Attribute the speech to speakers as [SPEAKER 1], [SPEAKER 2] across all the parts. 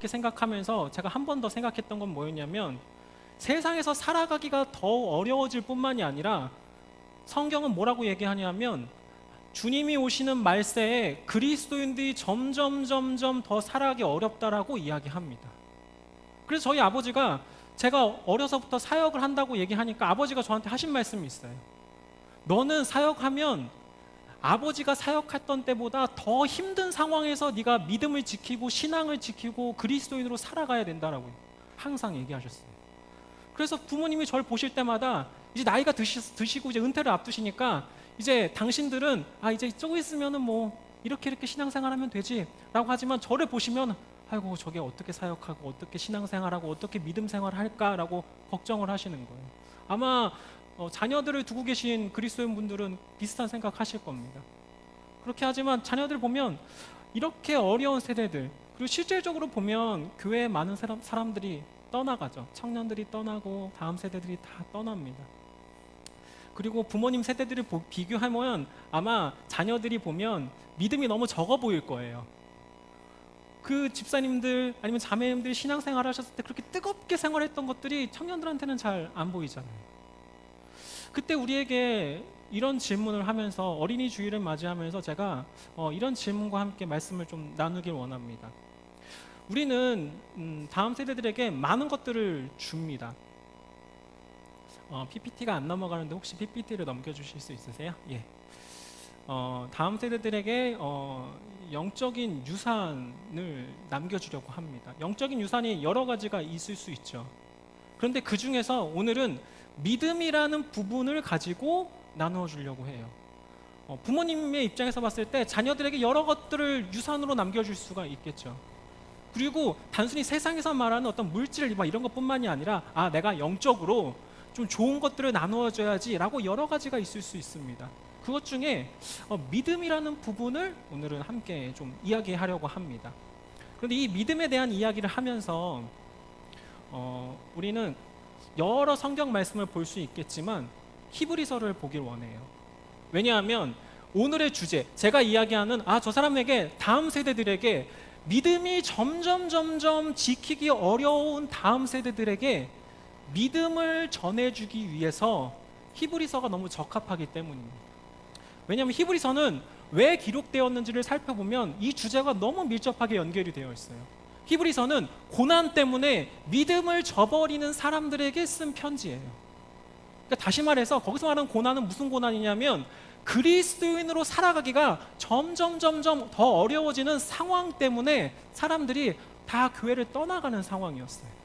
[SPEAKER 1] 이렇게 생각하면서 제가 한 번 더 생각했던 건 뭐였냐면, 세상에서 살아가기가 더 어려워질 뿐만이 아니라 성경은 뭐라고 얘기하냐면, 주님이 오시는 말세에 그리스도인들이 점점 더 살아가기 어렵다라고 이야기합니다. 그래서 저희 아버지가, 제가 어려서부터 사역을 한다고 얘기하니까 아버지가 저한테 하신 말씀이 있어요. 너는 사역하면 아버지가 사역했던 때보다 더 힘든 상황에서 네가 믿음을 지키고 신앙을 지키고 그리스도인으로 살아가야 된다라고 항상 얘기하셨어요. 그래서 부모님이 저를 보실 때마다, 이제 나이가 드시고 이제 은퇴를 앞두시니까, 이제 당신들은 이제 조금 있으면은 뭐 이렇게 신앙생활하면 되지 라고 하지만, 저를 보시면 아이고 저게 어떻게 사역하고 어떻게 신앙생활하고 어떻게 믿음생활을 할까라고 걱정을 하시는 거예요. 아마 자녀들을 두고 계신 그리스도인 분들은 비슷한 생각하실 겁니다. 그렇게 하지만 자녀들 보면 이렇게 어려운 세대들, 그리고 실질적으로 보면 교회에 많은 사람들이 떠나가죠. 청년들이 떠나고 다음 세대들이 다 떠납니다. 그리고 부모님 세대들을 비교하면 아마 자녀들이 보면 믿음이 너무 적어 보일 거예요. 그 집사님들 아니면 자매님들 신앙생활 하셨을 때 그렇게 뜨겁게 생활했던 것들이 청년들한테는 잘 안 보이잖아요. 그때 우리에게 이런 질문을 하면서, 어린이 주일을 맞이하면서 제가 이런 질문과 함께 말씀을 좀 나누길 원합니다. 우리는 다음 세대들에게 많은 것들을 줍니다. PPT가 안 넘어가는데 혹시 PPT를 넘겨주실 수 있으세요? 예. 다음 세대들에게 영적인 유산을 남겨주려고 합니다. 영적인 유산이 여러 가지가 있을 수 있죠. 그런데 그 중에서 오늘은 믿음이라는 부분을 가지고 나누어 주려고 해요. 부모님의 입장에서 봤을 때 자녀들에게 여러 것들을 유산으로 남겨줄 수가 있겠죠. 그리고 단순히 세상에서 말하는 어떤 물질 이런 것뿐만이 아니라, 내가 영적으로 좀 좋은 것들을 나누어줘야지 라고 여러 가지가 있을 수 있습니다. 그것 중에 믿음이라는 부분을 오늘은 함께 좀 이야기하려고 합니다. 그런데 이 믿음에 대한 이야기를 하면서 우리는 여러 성경 말씀을 볼 수 있겠지만 히브리서를 보길 원해요. 왜냐하면 오늘의 주제, 제가 이야기하는 저 사람에게, 다음 세대들에게 믿음이 점점 지키기 어려운 다음 세대들에게 믿음을 전해주기 위해서 히브리서가 너무 적합하기 때문입니다. 왜냐하면 히브리서는 왜 기록되었는지를 살펴보면 이 주제가 너무 밀접하게 연결이 되어 있어요. 히브리서는 고난 때문에 믿음을 저버리는 사람들에게 쓴 편지예요. 그러니까 다시 말해서 거기서 말하는 고난은 무슨 고난이냐면, 그리스도인으로 살아가기가 점점 더 어려워지는 상황 때문에 사람들이 다 교회를 떠나가는 상황이었어요.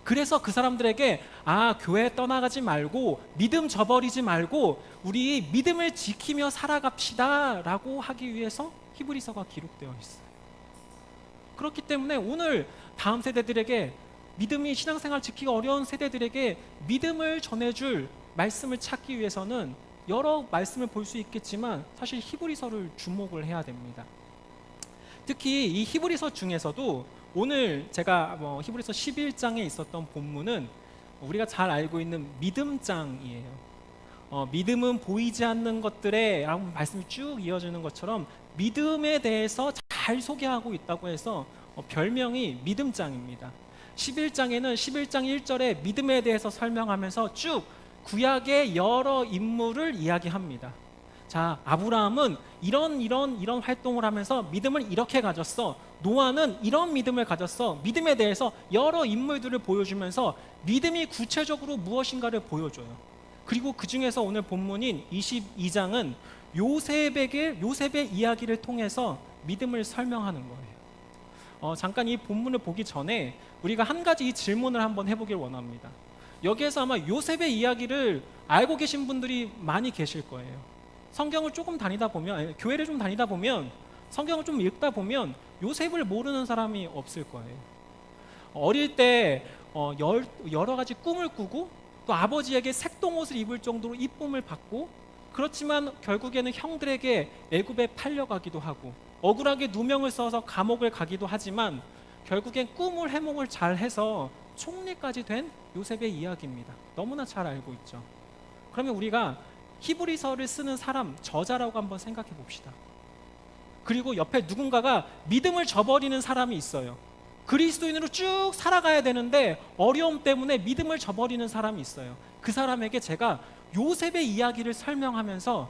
[SPEAKER 1] 그래서 그 사람들에게 교회 떠나가지 말고 믿음 저버리지 말고 우리 믿음을 지키며 살아갑시다 라고 하기 위해서 히브리서가 기록되어 있어요. 그렇기 때문에 오늘 다음 세대들에게, 믿음이 신앙생활 지키기 어려운 세대들에게 믿음을 전해줄 말씀을 찾기 위해서는 여러 말씀을 볼 수 있겠지만 사실 히브리서를 주목을 해야 됩니다. 특히 이 히브리서 중에서도 오늘 제가 히브리서 11장에 있었던 본문은 우리가 잘 알고 있는 믿음장이에요. 믿음은 보이지 않는 것들에 라고 말씀이 쭉 이어지는 것처럼 믿음에 대해서 잘 소개하고 있다고 해서 별명이 믿음장입니다. 11장에는 11장 1절에 믿음에 대해서 설명하면서 쭉 구약의 여러 인물을 이야기합니다. 자, 아브라함은 이런 활동을 하면서 믿음을 이렇게 가졌어. 노아는 이런 믿음을 가졌어. 믿음에 대해서 여러 인물들을 보여주면서 믿음이 구체적으로 무엇인가를 보여줘요. 그리고 그 중에서 오늘 본문인 22장은 요셉의 이야기를 통해서 믿음을 설명하는 거예요. 잠깐 이 본문을 보기 전에 우리가 한 가지 이 질문을 한번 해보길 원합니다. 여기에서 아마 요셉의 이야기를 알고 계신 분들이 많이 계실 거예요. 성경을 조금 다니다 보면, 교회를 좀 다니다 보면, 성경을 좀 읽다 보면 요셉을 모르는 사람이 없을 거예요. 어릴 때 여러 가지 꿈을 꾸고 또 아버지에게 색동옷을 입을 정도로 이쁨을 받고, 그렇지만 결국에는 형들에게 애굽에 팔려가기도 하고 억울하게 누명을 써서 감옥을 가기도 하지만 결국엔 꿈을 해몽을 잘 해서 총리까지 된 요셉의 이야기입니다. 너무나 잘 알고 있죠. 그러면 우리가 히브리서를 쓰는 사람, 저자라고 한번 생각해 봅시다. 그리고 옆에 누군가가 믿음을 저버리는 사람이 있어요. 그리스도인으로 쭉 살아가야 되는데 어려움 때문에 믿음을 저버리는 사람이 있어요. 그 사람에게 제가 요셉의 이야기를 설명하면서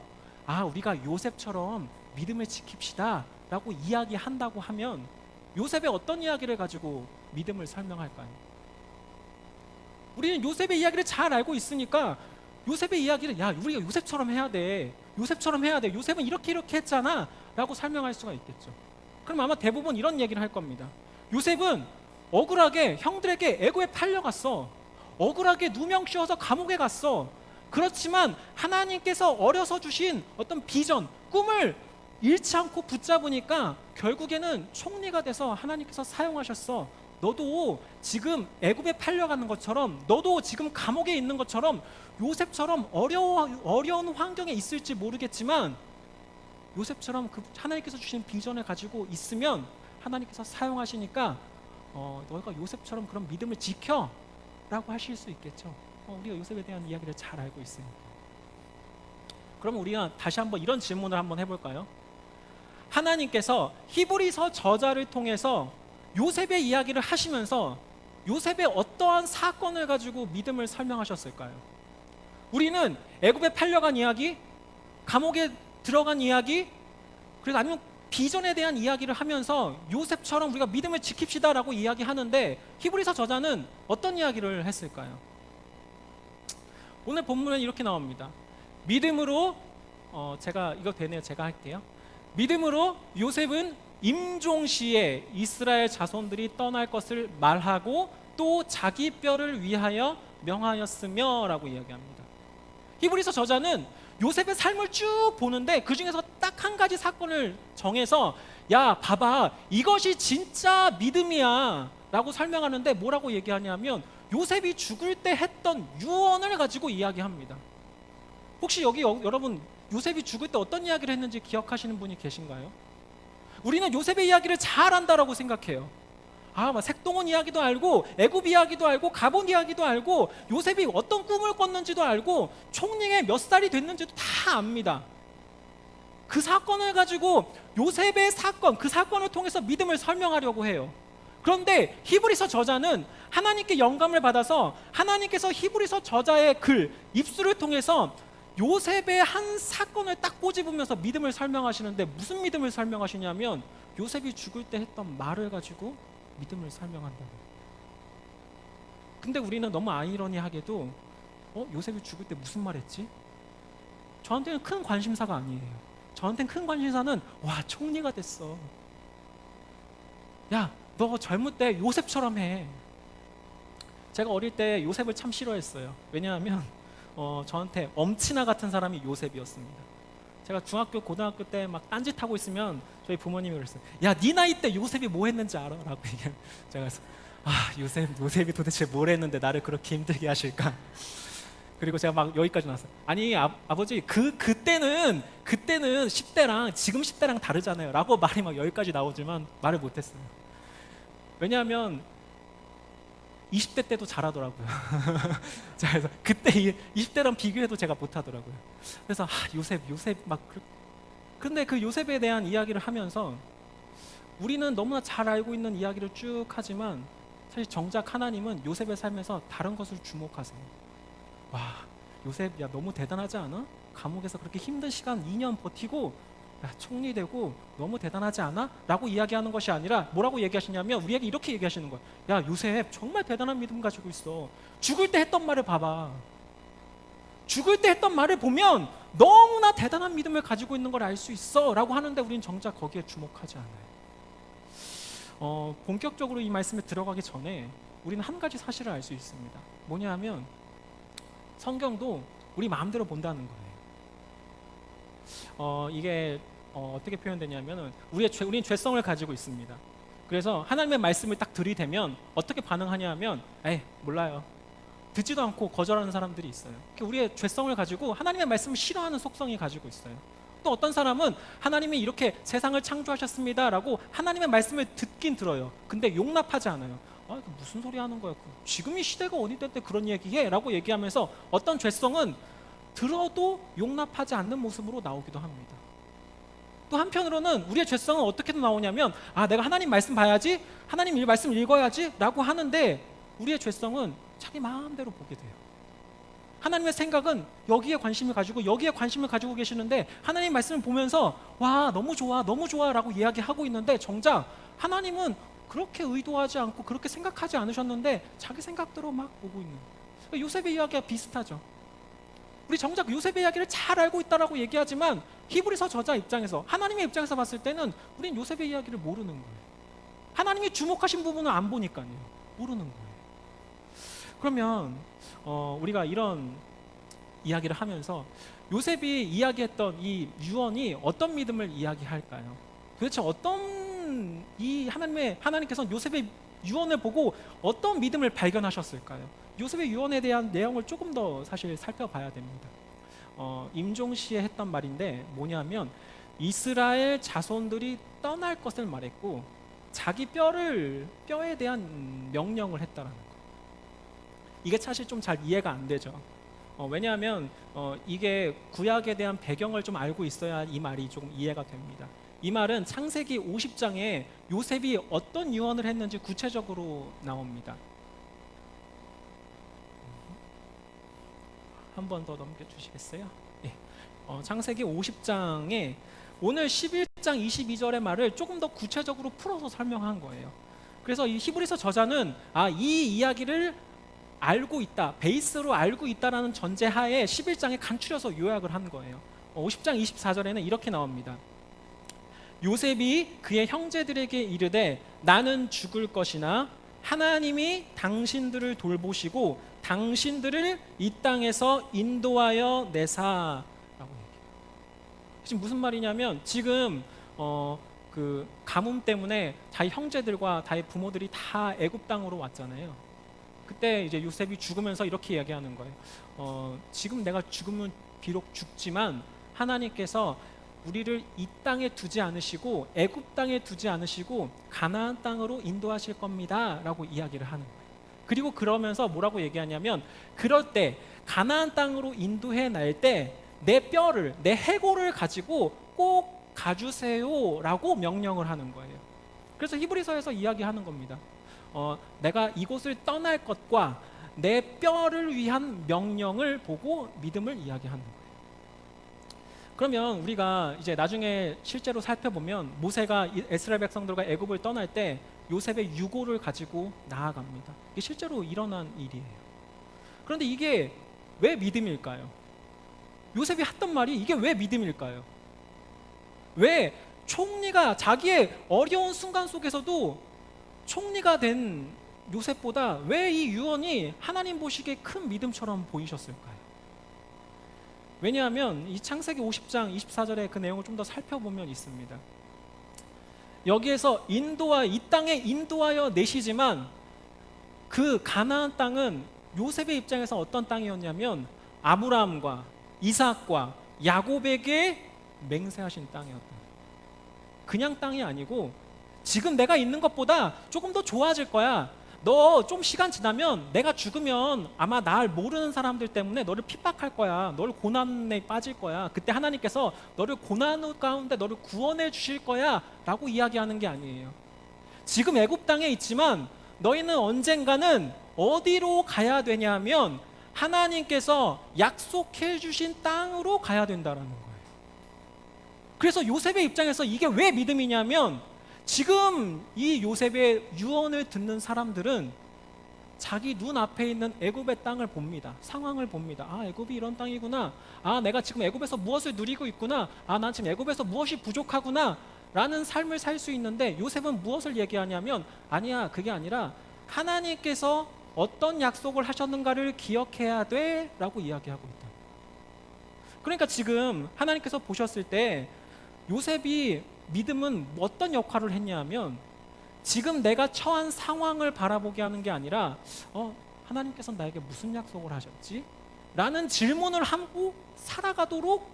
[SPEAKER 1] 우리가 요셉처럼 믿음을 지킵시다 라고 이야기한다고 하면 요셉의 어떤 이야기를 가지고 믿음을 설명할까요? 우리는 요셉의 이야기를 잘 알고 있으니까 요셉의 이야기를 우리가 요셉처럼 해야 돼. 요셉처럼 해야 돼. 요셉은 이렇게 했잖아 라고 설명할 수가 있겠죠. 그럼 아마 대부분 이런 얘기를 할 겁니다. 요셉은 억울하게 형들에게 애고에 팔려갔어. 억울하게 누명 씌워서 감옥에 갔어. 그렇지만 하나님께서 어려서 주신 어떤 비전, 꿈을 잃지 않고 붙잡으니까 결국에는 총리가 돼서 하나님께서 사용하셨어. 너도 지금 애굽에 팔려가는 것처럼, 너도 지금 감옥에 있는 것처럼 요셉처럼 어려운 환경에 있을지 모르겠지만 요셉처럼 그 하나님께서 주신 비전을 가지고 있으면 하나님께서 사용하시니까 너희가 요셉처럼 그런 믿음을 지켜 라고 하실 수 있겠죠. 우리가 요셉에 대한 이야기를 잘 알고 있으니까. 그럼 우리가 다시 한번 이런 질문을 한번 해볼까요? 하나님께서 히브리서 저자를 통해서 요셉의 이야기를 하시면서 요셉의 어떠한 사건을 가지고 믿음을 설명하셨을까요? 우리는 애굽에 팔려간 이야기, 감옥에 들어간 이야기, 그래서 아니면 비전에 대한 이야기를 하면서 요셉처럼 우리가 믿음을 지킵시다 라고 이야기하는데 히브리서 저자는 어떤 이야기를 했을까요? 오늘 본문은 이렇게 나옵니다. 믿음으로 제가 이거 되네요. 제가 할게요. 믿음으로 요셉은 임종시에 이스라엘 자손들이 떠날 것을 말하고 또 자기 뼈를 위하여 명하였으며 라고 이야기합니다. 히브리서 저자는 요셉의 삶을 쭉 보는데 그 중에서 딱 한 가지 사건을 정해서 봐봐, 이것이 진짜 믿음이야 라고 설명하는데 뭐라고 얘기하냐면 요셉이 죽을 때 했던 유언을 가지고 이야기합니다. 혹시 여기 여러분 요셉이 죽을 때 어떤 이야기를 했는지 기억하시는 분이 계신가요? 우리는 요셉의 이야기를 잘 안다라고 생각해요. 막 색동원 이야기도 알고 애굽 이야기도 알고 가본 이야기도 알고 요셉이 어떤 꿈을 꿨는지도 알고 총리에 몇 살이 됐는지도 다 압니다. 그 사건을 가지고 요셉의 사건, 그 사건을 통해서 믿음을 설명하려고 해요. 그런데 히브리서 저자는 하나님께 영감을 받아서 하나님께서 히브리서 저자의 글, 입술을 통해서 요셉의 한 사건을 딱 꼬집으면서 믿음을 설명하시는데 무슨 믿음을 설명하시냐면 요셉이 죽을 때 했던 말을 가지고 믿음을 설명한다고. 근데 우리는 너무 아이러니하게도 요셉이 죽을 때 무슨 말 했지? 저한테는 큰 관심사가 아니에요. 저한테는 큰 관심사는 총리가 됐어. 너 젊을 때 요셉처럼 해. 제가 어릴 때 요셉을 참 싫어했어요. 왜냐하면 저한테 엄친아 같은 사람이 요셉이었습니다. 제가 중학교, 고등학교 때 막 딴짓하고 있으면 저희 부모님이 그랬어요. 네 나이 때 요셉이 뭐 했는지 알아? 라고 얘기해요. 제가 그래서 요셉이 도대체 뭘 했는데 나를 그렇게 힘들게 하실까? 그리고 제가 막 여기까지 나왔어요. 아니 아버지 그때는 10대랑 지금 10대랑 다르잖아요 라고 말이 막 여기까지 나오지만 말을 못했어요. 왜냐하면 20대 때도 잘하더라고요. 자, 그래서 그때 20대랑 비교해도 제가 못하더라고요. 그래서 요셉 막 근데 그 요셉에 대한 이야기를 하면서 우리는 너무나 잘 알고 있는 이야기를 쭉 하지만 사실 정작 하나님은 요셉의 삶에서 다른 것을 주목하세요. 요셉 너무 대단하지 않아? 감옥에서 그렇게 힘든 시간 2년 버티고 총리 되고 너무 대단하지 않아? 라고 이야기하는 것이 아니라 뭐라고 얘기하시냐면 우리에게 이렇게 얘기하시는 거예요. 요셉 정말 대단한 믿음 가지고 있어. 죽을 때 했던 말을 봐봐. 죽을 때 했던 말을 보면 너무나 대단한 믿음을 가지고 있는 걸 알 수 있어 라고 하는데 우리는 정작 거기에 주목하지 않아요. 본격적으로 이 말씀에 들어가기 전에 우리는 한 가지 사실을 알 수 있습니다. 뭐냐 하면 성경도 우리 마음대로 본다는 거예요. 이게 어떻게 표현되냐면 우리는 죄성을 가지고 있습니다. 그래서 하나님의 말씀을 딱 들이대면 어떻게 반응하냐 하면 몰라요. 듣지도 않고 거절하는 사람들이 있어요. 우리의 죄성을 가지고 하나님의 말씀을 싫어하는 속성이 가지고 있어요. 또 어떤 사람은 하나님이 이렇게 세상을 창조하셨습니다 라고 하나님의 말씀을 듣긴 들어요. 근데 용납하지 않아요. 무슨 소리 하는 거야? 지금 이 시대가 어디 때때 그런 얘기해? 라고 얘기하면서 어떤 죄성은 들어도 용납하지 않는 모습으로 나오기도 합니다. 또 한편으로는 우리의 죄성은 어떻게 나오냐면 내가 하나님 말씀 봐야지, 하나님 말씀 읽어야지 라고 하는데 우리의 죄성은 자기 마음대로 보게 돼요. 하나님의 생각은 여기에 관심을 가지고 계시는데 하나님 말씀을 보면서 와 너무 좋아 너무 좋아 라고 이야기하고 있는데 정작 하나님은 그렇게 의도하지 않고 그렇게 생각하지 않으셨는데 자기 생각대로 막 보고 있는 거예요. 그러니까 요셉의 이야기가 비슷하죠. 우리 정작 요셉의 이야기를 잘 알고 있다라고 얘기하지만 히브리서 저자 입장에서, 하나님의 입장에서 봤을 때는 우린 요셉의 이야기를 모르는 거예요. 하나님이 주목하신 부분을 안 보니까요. 모르는 거예요. 그러면 우리가 이런 이야기를 하면서 요셉이 이야기했던 이 유언이 어떤 믿음을 이야기할까요? 도대체 어떤 하나님께서는 요셉의 유언을 보고 어떤 믿음을 발견하셨을까요? 요셉의 유언에 대한 내용을 조금 더 사실 살펴봐야 됩니다. 임종시에 했던 말인데 뭐냐면 이스라엘 자손들이 떠날 것을 말했고 자기 뼈에 대한 명령을 했다라는 거예요. 이게 사실 좀 잘 이해가 안 되죠. 왜냐하면 이게 구약에 대한 배경을 좀 알고 있어야 이 말이 조금 이해가 됩니다. 이 말은 창세기 50장에 요셉이 어떤 유언을 했는지 구체적으로 나옵니다. 한 번 더 넘겨주시겠어요? 네. 창세기 50장에 오늘 11장 22절의 말을 조금 더 구체적으로 풀어서 설명한 거예요. 그래서 이 히브리서 저자는 이 이야기를 알고 있다, 베이스로 알고 있다라는 전제하에 11장에 간추려서 요약을 한 거예요. 50장 24절에는 이렇게 나옵니다. 요셉이 그의 형제들에게 이르되 나는 죽을 것이나 하나님이 당신들을 돌보시고 당신들을 이 땅에서 인도하여 내사라고 얘기해요. 지금 무슨 말이냐면 지금 그 가뭄 때문에 자기 형제들과 자기 부모들이 다 애굽 땅으로 왔잖아요. 그때 이제 요셉이 죽으면서 이렇게 이야기하는 거예요. 지금 내가 죽으면 비록 죽지만 하나님께서 우리를 이 땅에 두지 않으시고 애굽 땅에 두지 않으시고 가나안 땅으로 인도하실 겁니다 라고 이야기를 하는 거예요. 그리고 그러면서 뭐라고 얘기하냐면 그럴 때 가나안 땅으로 인도해 날 때 내 뼈를, 내 해골을 가지고 꼭 가주세요 라고 명령을 하는 거예요. 그래서 히브리서에서 이야기하는 겁니다. 내가 이곳을 떠날 것과 내 뼈를 위한 명령을 보고 믿음을 이야기하는 거예요. 그러면 우리가 이제 나중에 실제로 살펴보면 모세가 이스라엘 백성들과 애굽을 떠날 때 요셉의 유고를 가지고 나아갑니다. 이게 실제로 일어난 일이에요. 그런데 이게 왜 믿음일까요? 요셉이 했던 말이 이게 왜 믿음일까요? 왜 총리가 자기의 어려운 순간 속에서도 총리가 된 요셉보다 왜 이 유언이 하나님 보시기에 큰 믿음처럼 보이셨을까요? 왜냐하면 이 창세기 50장 24절의 그 내용을 좀 더 살펴보면 있습니다. 여기에서 이 땅에 인도하여 내시지만 그 가나안 땅은 요셉의 입장에서 어떤 땅이었냐면 아브라함과 이삭과 야곱에게 맹세하신 땅이었다. 그냥 땅이 아니고 지금 내가 있는 것보다 조금 더 좋아질 거야. 너 좀 시간 지나면 내가 죽으면 아마 날 모르는 사람들 때문에 너를 핍박할 거야. 너를 고난에 빠질 거야. 그때 하나님께서 너를 고난 가운데 너를 구원해 주실 거야 라고 이야기하는 게 아니에요. 지금 애굽 땅에 있지만 너희는 언젠가는 어디로 가야 되냐면 하나님께서 약속해 주신 땅으로 가야 된다라는 거예요. 그래서 요셉의 입장에서 이게 왜 믿음이냐면 지금 이 요셉의 유언을 듣는 사람들은 자기 눈앞에 있는 애굽의 땅을 봅니다. 상황을 봅니다. 애굽이 이런 땅이구나. 내가 지금 애굽에서 무엇을 누리고 있구나. 난 지금 애굽에서 무엇이 부족하구나 라는 삶을 살 수 있는데 요셉은 무엇을 얘기하냐면 아니야, 그게 아니라 하나님께서 어떤 약속을 하셨는가를 기억해야 돼 라고 이야기하고 있다. 그러니까 지금 하나님께서 보셨을 때 요셉이 믿음은 어떤 역할을 했냐면 지금 내가 처한 상황을 바라보게 하는 게 아니라 하나님께서는 나에게 무슨 약속을 하셨지? 라는 질문을 하고 살아가도록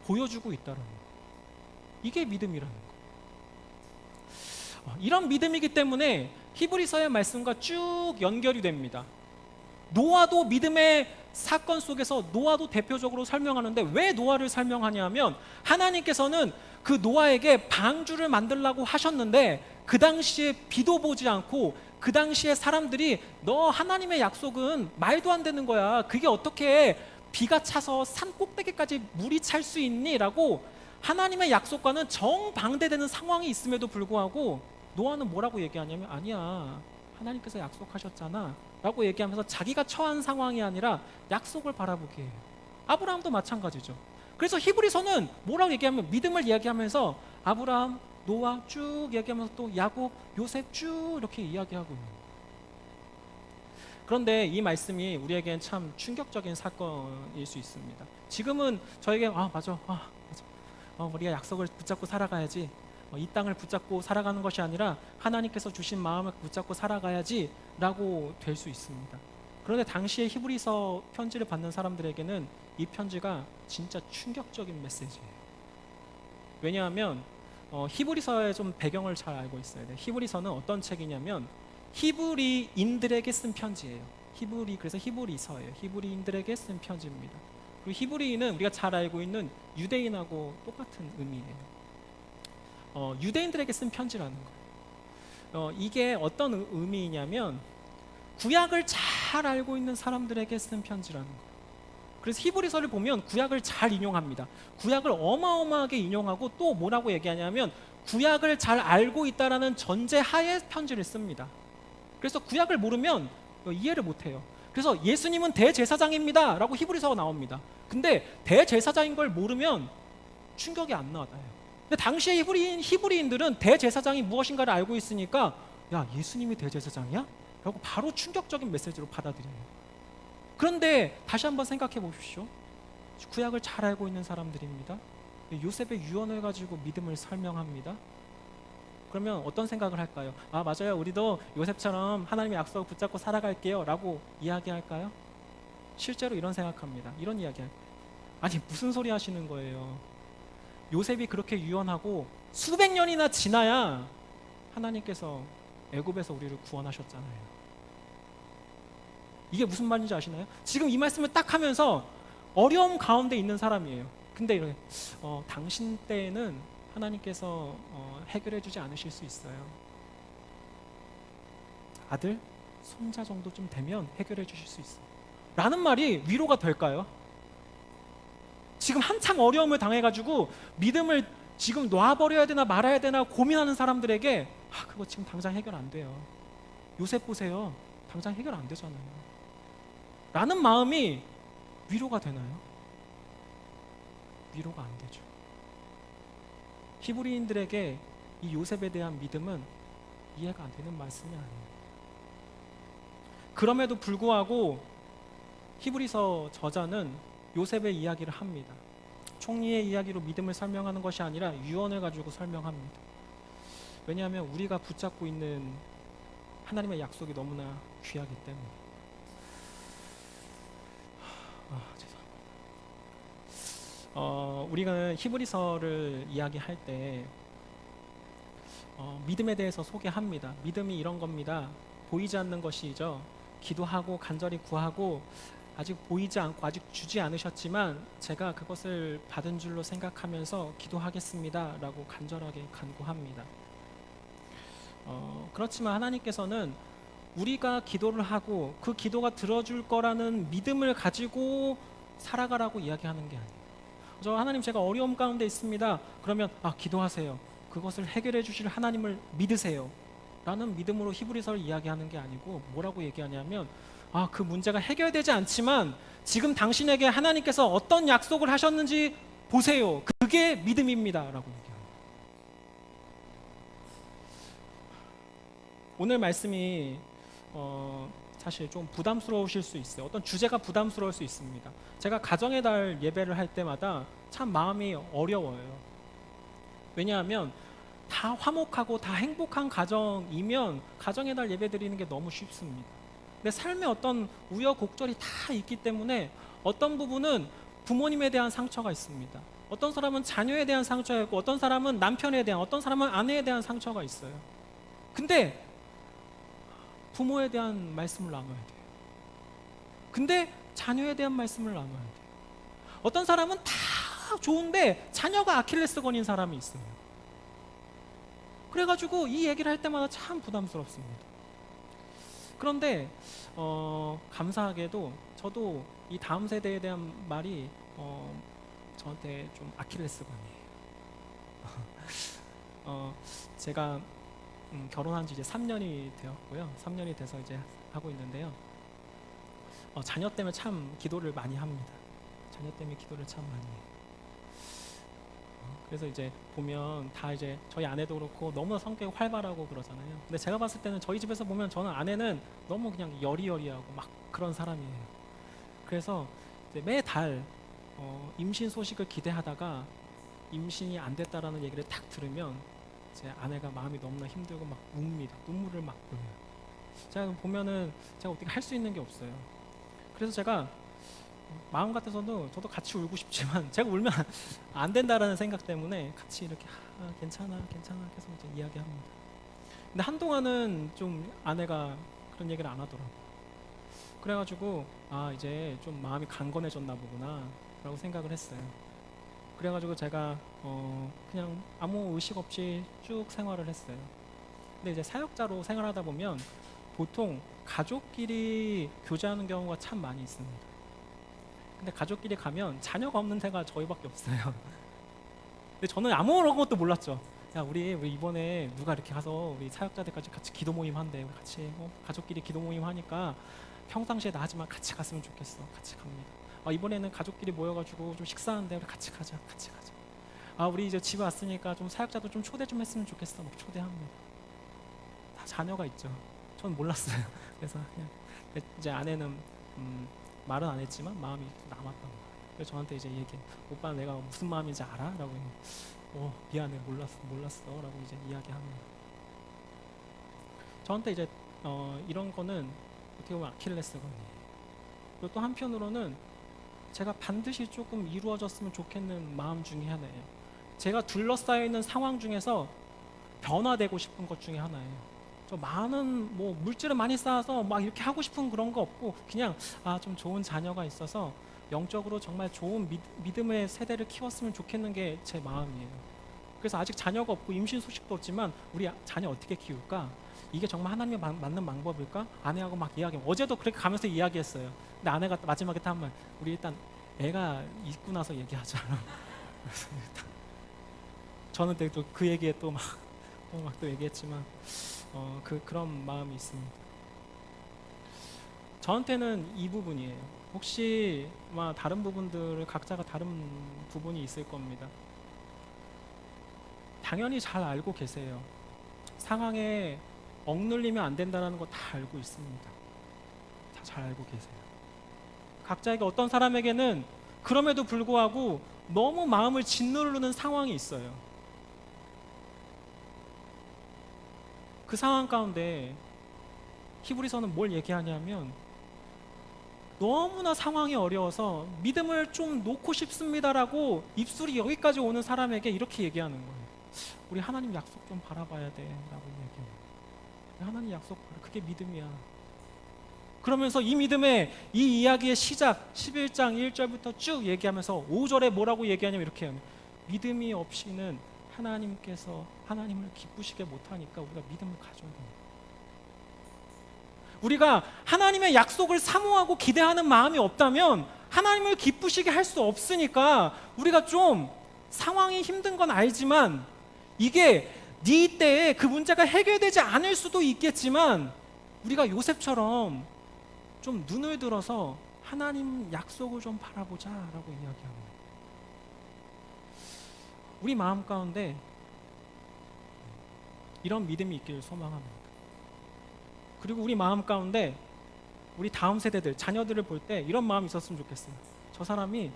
[SPEAKER 1] 보여주고 있다는 거예요. 이게 믿음이라는 거예요. 이런 믿음이기 때문에 히브리서의 말씀과 쭉 연결이 됩니다. 노아도 믿음의 사건 속에서 노아도 대표적으로 설명하는데, 왜 노아를 설명하냐면 하나님께서는 그 노아에게 방주를 만들라고 하셨는데 그 당시에 비도 보지 않고, 그 당시에 사람들이 너 하나님의 약속은 말도 안 되는 거야, 그게 어떻게 비가 차서 산 꼭대기까지 물이 찰 수 있니? 라고 하나님의 약속과는 정반대되는 상황이 있음에도 불구하고 노아는 뭐라고 얘기하냐면, 아니야, 하나님께서 약속하셨잖아 라고 얘기하면서 자기가 처한 상황이 아니라 약속을 바라보게 해요. 아브라함도 마찬가지죠. 그래서 히브리서는 뭐라고 얘기하면, 믿음을 이야기하면서 아브라함, 노아 쭉 얘기하면서 또 야곱, 요셉 쭉 이렇게 이야기하고 있는 거예요. 그런데 이 말씀이 우리에겐 참 충격적인 사건일 수 있습니다. 지금은 저에게 맞아. 우리가 약속을 붙잡고 살아가야지, 이 땅을 붙잡고 살아가는 것이 아니라 하나님께서 주신 마음을 붙잡고 살아가야지 라고 될 수 있습니다. 그런데 당시에 히브리서 편지를 받는 사람들에게는 이 편지가 진짜 충격적인 메시지예요. 왜냐하면 히브리서의 좀 배경을 잘 알고 있어야 돼요. 히브리서는 어떤 책이냐면 히브리인들에게 쓴 편지예요. 그래서 히브리서예요. 히브리인들에게 쓴 편지입니다. 그리고 히브리인은 우리가 잘 알고 있는 유대인하고 똑같은 의미예요. 유대인들에게 쓴 편지라는 거예요. 이게 어떤 의미냐면 구약을 잘 알고 있는 사람들에게 쓴 편지라는 거예요. 그래서 히브리서를 보면 구약을 잘 인용합니다. 구약을 어마어마하게 인용하고 또 뭐라고 얘기하냐면 구약을 잘 알고 있다라는 전제 하에 편지를 씁니다. 그래서 구약을 모르면 이해를 못해요. 그래서 예수님은 대제사장입니다 라고 히브리서가 나옵니다. 근데 대제사장인 걸 모르면 충격이 안 나와요. 근데 당시에 히브리인들은 대제사장이 무엇인가를 알고 있으니까, 야, 예수님이 대제사장이야? 라고 바로 충격적인 메시지로 받아들여요. 그런데 다시 한번 생각해 보십시오. 구약을 잘 알고 있는 사람들입니다. 요셉의 유언을 가지고 믿음을 설명합니다. 그러면 어떤 생각을 할까요? 맞아요, 우리도 요셉처럼 하나님의 약속을 붙잡고 살아갈게요 라고 이야기할까요? 실제로 이런 생각합니다. 이런 이야기할 거예요. 아니, 무슨 소리 하시는 거예요? 요셉이 그렇게 유언하고 수백 년이나 지나야 하나님께서 애굽에서 우리를 구원하셨잖아요. 이게 무슨 말인지 아시나요? 지금 이 말씀을 딱 하면서 어려움 가운데 있는 사람이에요. 근데 이렇게 당신 때에는 하나님께서 해결해 주지 않으실 수 있어요. 아들, 손자 정도쯤 되면 해결해 주실 수 있어요 라는 말이 위로가 될까요? 지금 한창 어려움을 당해가지고 믿음을 지금 놔버려야 되나 말아야 되나 고민하는 사람들에게 그거 지금 당장 해결 안 돼요. 요셉 보세요. 당장 해결 안 되잖아요 라는 마음이 위로가 되나요? 위로가 안 되죠. 히브리인들에게 이 요셉에 대한 믿음은 이해가 안 되는 말씀이 아니에요. 그럼에도 불구하고 히브리서 저자는 요셉의 이야기를 합니다. 총리의 이야기로 믿음을 설명하는 것이 아니라 유언을 가지고 설명합니다. 왜냐하면 우리가 붙잡고 있는 하나님의 약속이 너무나 귀하기 때문에. 죄송합니다. 우리가 히브리서를 이야기할 때 믿음에 대해서 소개합니다. 믿음이 이런 겁니다. 보이지 않는 것이죠. 기도하고 간절히 구하고 아직 보이지 않고 아직 주지 않으셨지만 제가 그것을 받은 줄로 생각하면서 기도하겠습니다 라고 간절하게 간구합니다. 그렇지만 하나님께서는 우리가 기도를 하고 그 기도가 들어줄 거라는 믿음을 가지고 살아가라고 이야기하는 게 아니에요. 하나님, 제가 어려움 가운데 있습니다. 그러면 기도하세요. 그것을 해결해 주실 하나님을 믿으세요 라는 믿음으로 히브리서를 이야기하는 게 아니고 뭐라고 얘기하냐면, 그 문제가 해결되지 않지만 지금 당신에게 하나님께서 어떤 약속을 하셨는지 보세요. 그게 믿음입니다 라고 얘기합니다. 오늘 말씀이 사실 좀 부담스러우실 수 있어요. 어떤 주제가 부담스러울 수 있습니다. 제가 가정의 달 예배를 할 때마다 참 마음이 어려워요. 왜냐하면 다 화목하고 다 행복한 가정이면 가정의 달 예배 드리는 게 너무 쉽습니다. 근데 삶에 어떤 우여곡절이 다 있기 때문에 어떤 부분은 부모님에 대한 상처가 있습니다. 어떤 사람은 자녀에 대한 상처가 있고, 어떤 사람은 남편에 대한, 어떤 사람은 아내에 대한 상처가 있어요. 근데 부모에 대한 말씀을 나눠야 돼요. 근데 자녀에 대한 말씀을 나눠야 돼요. 어떤 사람은 다 좋은데 자녀가 아킬레스건인 사람이 있어요. 그래가지고 이 얘기를 할 때마다 참 부담스럽습니다. 그런데 감사하게도 저도 이 다음 세대에 대한 말이 저한테 좀 아킬레스건이에요. 제가 결혼한 지 이제 3년이 되었고요. 3년이 돼서 이제 하고 있는데요. 자녀 때문에 참 기도를 많이 합니다. 자녀 때문에 기도를 참 많이 해요. 그래서 이제 보면 다 이제 저희 아내도 그렇고 너무 성격이 활발하고 그러잖아요. 근데 제가 봤을 때는 저희 집에서 보면 저는 아내는 너무 그냥 여리여리하고 막 그런 사람이에요. 그래서 이제 매달 임신 소식을 기대하다가 임신이 안 됐다라는 얘기를 딱 들으면 제 아내가 마음이 너무나 힘들고 막 웁니다. 눈물을 막 보여요. 제가 보면은 제가 어떻게 할 수 있는 게 없어요. 그래서 제가 마음 같아서도 저도 같이 울고 싶지만 제가 울면 안 된다라는 생각 때문에 같이 이렇게 괜찮아 계속 이제 이야기합니다. 근데 한동안은 좀 아내가 그런 얘기를 안 하더라고요. 그래가지고 이제 좀 마음이 강건해졌나 보구나 라고 생각을 했어요. 그래가지고 제가 그냥 아무 의식 없이 쭉 생활을 했어요. 근데 이제 사역자로 생활하다 보면 보통 가족끼리 교제하는 경우가 참 많이 있습니다. 근데 가족끼리 가면 자녀가 없는 데가 저희밖에 없어요. 근데 저는 아무런 것도 몰랐죠. 야, 우리 이번에 누가 이렇게 가서 우리 사역자들까지 같이 기도 모임 한대. 우리 같이 가족끼리 기도 모임 하니까 평상시에 나하지만 같이 갔으면 좋겠어. 같이 갑니다. 이번에는 가족끼리 모여가지고 좀 식사하는데 우리 같이 가자. 우리 이제 집에 왔으니까 좀 사역자도 좀 초대 좀 했으면 좋겠어. 막 초대합니다. 다 자녀가 있죠. 전 몰랐어요. 그래서 그냥 이제 아내는 말은 안 했지만 마음이 남았던 거예요. 그래서 저한테 이제 오빠 내가 무슨 마음인지 알아? 라고 미안해 몰랐어 라고 이제 이야기합니다. 저한테 이제 이런 거는 어떻게 보면 아킬레스건이에요. 그리고 또 한편으로는 제가 반드시 조금 이루어졌으면 좋겠는 마음 중에 하나예요. 제가 둘러싸여 있는 상황 중에서 변화되고 싶은 것 중에 하나예요. 저 많은 물질을 많이 쌓아서 막 이렇게 하고 싶은 그런 거 없고 그냥 좀 좋은 자녀가 있어서 영적으로 정말 좋은 믿음의 세대를 키웠으면 좋겠는 게 제 마음이에요. 그래서 아직 자녀가 없고 임신 소식도 없지만 우리 자녀 어떻게 키울까? 이게 정말 하나님의 맞는 방법일까? 아내하고 막 이야기하고 어제도 그렇게 가면서 이야기했어요. 근데 아내가 마지막에 한 말, 우리 일단 애가 있고 나서 얘기하자. 저는 또 그 얘기에 또 막 또 얘기했지만 그런 마음이 있습니다. 저한테는 이 부분이에요. 혹시 다른 부분들을 각자가 다른 부분이 있을 겁니다. 당연히 잘 알고 계세요. 상황에 억눌리면 안 된다는 거 다 알고 있습니다. 다 잘 알고 계세요. 각자에게 어떤 사람에게는 그럼에도 불구하고 너무 마음을 짓누르는 상황이 있어요. 그 상황 가운데 히브리서는 뭘 얘기하냐면 너무나 상황이 어려워서 믿음을 좀 놓고 싶습니다라고 입술이 여기까지 오는 사람에게 이렇게 얘기하는 거예요. 우리 하나님 약속 좀 바라봐야 돼 라고 얘기해요. 하나님 약속 바라, 그게 믿음이야. 그러면서 이 믿음의 이 이야기의 시작 11장 1절부터 쭉 얘기하면서 5절에 뭐라고 얘기하냐면 이렇게 해요. 믿음이 없이는 하나님께서 하나님을 기쁘시게 못하니까 우리가 믿음을 가져야 됩니다. 우리가 하나님의 약속을 사모하고 기대하는 마음이 없다면 하나님을 기쁘시게 할 수 없으니까 우리가 좀 상황이 힘든 건 알지만 이게 네 때에 그 문제가 해결되지 않을 수도 있겠지만 우리가 요셉처럼 좀 눈을 들어서 하나님 약속을 좀 바라보자 라고 이야기합니다. 우리 마음 가운데 이런 믿음이 있기를 소망합니다. 그리고 우리 마음 가운데 우리 다음 세대들, 자녀들을 볼 때 이런 마음이 있었으면 좋겠어요. 저 사람이,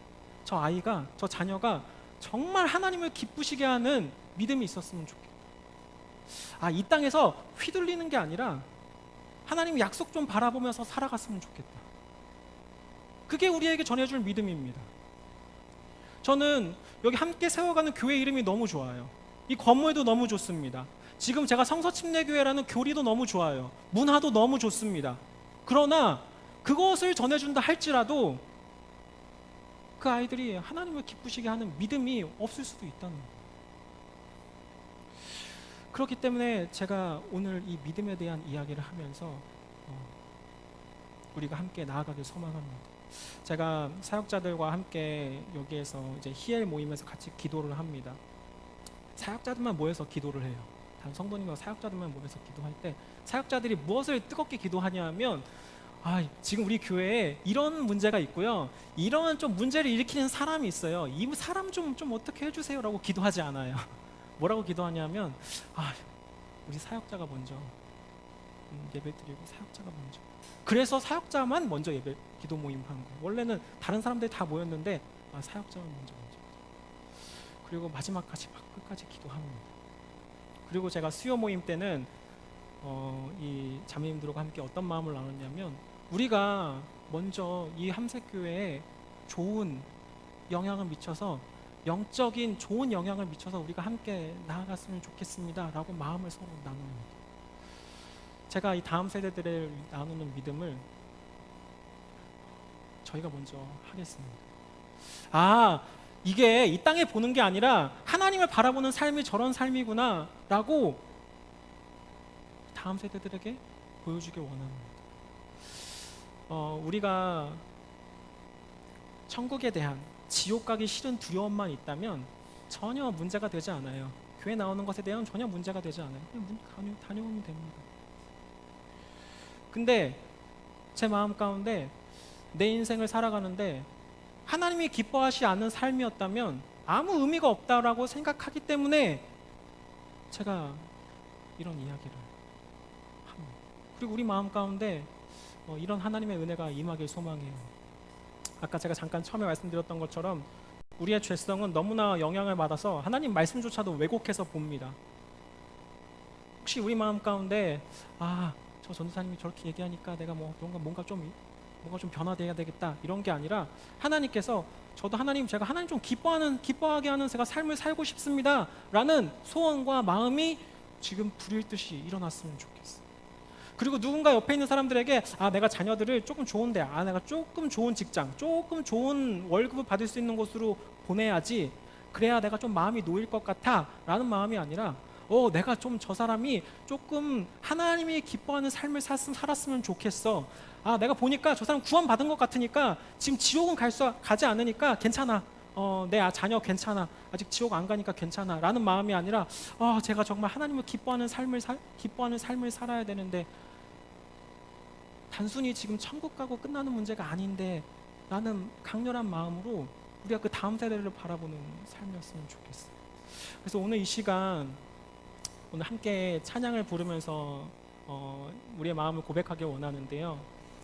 [SPEAKER 1] 저 아이가, 저 자녀가 정말 하나님을 기쁘시게 하는 믿음이 있었으면 좋겠다. 이 땅에서 휘둘리는 게 아니라 하나님 약속 좀 바라보면서 살아갔으면 좋겠다. 그게 우리에게 전해줄 믿음입니다. 저는 여기 함께 세워가는 교회 이름이 너무 좋아요. 이 건물도 너무 좋습니다. 지금 제가 성서침례교회라는 교리도 너무 좋아요. 문화도 너무 좋습니다. 그러나 그것을 전해준다 할지라도 그 아이들이 하나님을 기쁘시게 하는 믿음이 없을 수도 있다는 거예요. 그렇기 때문에 제가 오늘 이 믿음에 대한 이야기를 하면서 우리가 함께 나아가길 소망합니다. 제가 사역자들과 함께 여기에서 이제 히엘 모임에서 같이 기도를 합니다. 사역자들만 모여서 기도를 해요. 단 성도님과 사역자들만 모여서 기도할 때 사역자들이 무엇을 뜨겁게 기도하냐면 지금 우리 교회에 이런 문제가 있고요. 이런 좀 문제를 일으키는 사람이 있어요. 이 사람 좀 어떻게 해주세요라고 기도하지 않아요. 뭐라고 기도하냐면 우리 사역자가 먼저 예배드리고 사역자가 먼저. 그래서 사역자만 먼저 예배 기도 모임 한 거예요. 원래는 다른 사람들이 다 모였는데 사역자만 먼저. 그리고 마지막까지 막 끝까지 기도합니다. 그리고 제가 수요 모임 때는 이 자매님들과 함께 어떤 마음을 나눴냐면 우리가 먼저 이 함색교회에 좋은 영향을 미쳐서 영적인 좋은 영향을 미쳐서 우리가 함께 나아갔으면 좋겠습니다 라고 마음을 서로 나눕니다. 제가 이 다음 세대들을 나누는 믿음을 저희가 먼저 하겠습니다. 이게 이 땅에 보는 게 아니라 하나님을 바라보는 삶이 저런 삶이구나 라고 다음 세대들에게 보여주길 원합니다. 우리가 천국에 대한 지옥 가기 싫은 두려움만 있다면 전혀 문제가 되지 않아요. 교회 나오는 것에 대한 전혀 문제가 되지 않아요. 그냥 다녀오면 됩니다. 근데 제 마음 가운데 내 인생을 살아가는데 하나님이 기뻐하지 않는 삶이었다면 아무 의미가 없다라고 생각하기 때문에 제가 이런 이야기를 합니다. 그리고 우리 마음 가운데 이런 하나님의 은혜가 임하길 소망해요. 아까 제가 잠깐 처음에 말씀드렸던 것처럼 우리의 죄성은 너무나 영향을 받아서 하나님 말씀조차도 왜곡해서 봅니다. 혹시 우리 마음 가운데 저 전도사님이 저렇게 얘기하니까 내가 뭔가 좀 변화돼야 되겠다 이런 게 아니라 하나님께서 제가 하나님 좀 기뻐하게 하는 제가 삶을 살고 싶습니다 라는 소원과 마음이 지금 불일 듯이 일어났으면 좋겠어요. 그리고 누군가 옆에 있는 사람들에게 내가 자녀들을 조금 좋은데 내가 조금 좋은 직장 조금 좋은 월급을 받을 수 있는 곳으로 보내야지 그래야 내가 좀 마음이 놓일 것 같아 라는 마음이 아니라 내가 좀 저 사람이 조금 하나님이 기뻐하는 삶을 살았으면 좋겠어. 내가 보니까 저 사람 구원 받은 것 같으니까 지금 지옥은 가지 않으니까 괜찮아. 내 자녀 괜찮아. 아직 지옥 안 가니까 괜찮아. 라는 마음이 아니라 제가 정말 하나님을 기뻐하는 삶을 살아야 되는데 단순히 지금 천국 가고 끝나는 문제가 아닌데 라는 강렬한 마음으로 우리가 그 다음 세대를 바라보는 삶이었으면 좋겠어요. 그래서 오늘 이 시간 오늘 함께 찬양을 부르면서 우리의 마음을 고백하기 원하는데요.